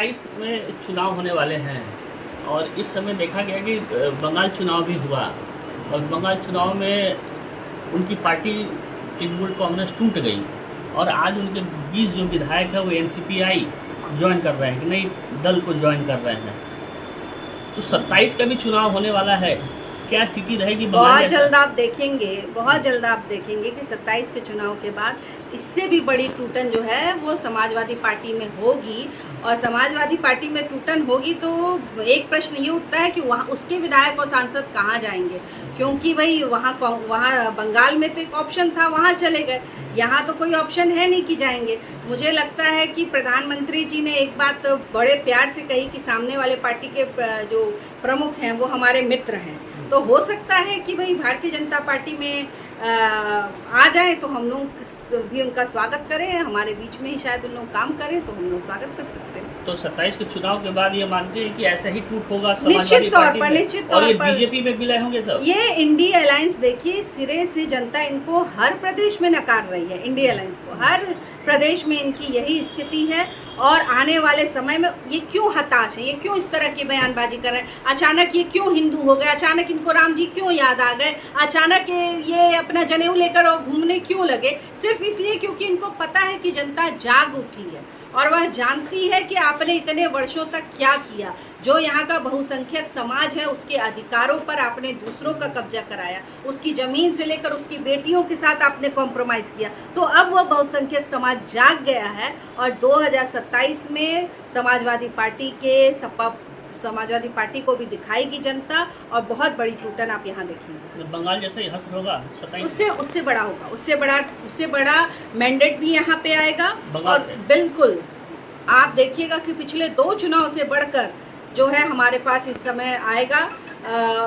27 में चुनाव होने वाले हैं और इस समय देखा गया कि बंगाल चुनाव भी हुआ और बंगाल चुनाव में उनकी पार्टी तृणमूल कांग्रेस टूट गई और आज उनके 20 जो विधायक है वो एनसीपीआई ज्वाइन कर रहे हैं कि नई दल को ज्वाइन कर रहे हैं। तो 27 का भी चुनाव होने वाला है, क्या स्थिति रहेगी? बहुत जल्द आप देखेंगे, बहुत जल्द आप देखेंगे कि 27 के चुनाव के बाद इससे भी बड़ी टूटन जो है वो समाजवादी पार्टी में होगी। और समाजवादी पार्टी में टूटन होगी तो एक प्रश्न ये उठता है कि वहाँ उसके विधायक और सांसद कहाँ जाएंगे, क्योंकि भाई वहाँ बंगाल में तो एक ऑप्शन था, वहाँ चले गए, यहाँ तो कोई ऑप्शन है नहीं कि जाएंगे। मुझे लगता है कि प्रधानमंत्री जी ने एक बात बड़े प्यार से कही कि सामने वाले पार्टी के जो प्रमुख हैं वो हमारे मित्र हैं, तो हो सकता है कि भाई भारतीय जनता पार्टी में आ जाए तो हम लोग भी उनका स्वागत करें, हमारे बीच में ही शायद उन लोग काम करें तो हम लोग स्वागत कर सकते हैं। तो 27 के चुनाव के बाद ये मानते हैं कि ऐसा ही टूट होगा निश्चित तौर पर, निश्चित तौर और पर बीजेपी में विलय होंगे सब। ये इंडिया अलायंस देखिए, सिरे से जनता इनको हर प्रदेश में नकार रही है, इंडिया अलायंस को हर प्रदेश में इनकी यही स्थिति है। और आने वाले समय में ये क्यों हताश है, ये क्यों इस तरह की बयानबाजी कर रहे हैं, अचानक ये क्यों हिंदू हो गए, अचानक इनको राम जी क्यों याद आ गए, अचानक ये अपना जनेऊ लेकर और घूमने क्यों लगे? सिर्फ इसलिए क्योंकि इनको पता है कि जनता जाग उठी है और वह जानती है कि आपने इतने वर्षों तक क्या किया। जो यहाँ का बहुसंख्यक समाज है उसके अधिकारों पर आपने दूसरों का कब्जा कराया, उसकी ज़मीन से लेकर उसकी बेटियों के साथ आपने कॉम्प्रोमाइज़ किया। तो अब वह बहुसंख्यक समाज जाग गया है और 2027 में समाजवादी पार्टी को भी दिखाएगी जनता और बहुत बड़ी टूटन आप यहाँ देखेंगे। बंगाल जैसा ही हश्र होगा 27 उससे बड़ा होगा, उससे बड़ा मैंडेट भी यहाँ पे आएगा। और बिल्कुल आप देखिएगा कि पिछले 2 चुनाव से बढ़कर जो है हमारे पास इस समय आएगा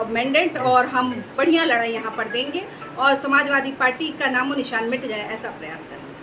मैंडेट और हम बढ़िया लड़ाई यहाँ पर देंगे और समाजवादी पार्टी का नामो निशान मिट जाए ऐसा प्रयास करेंगे।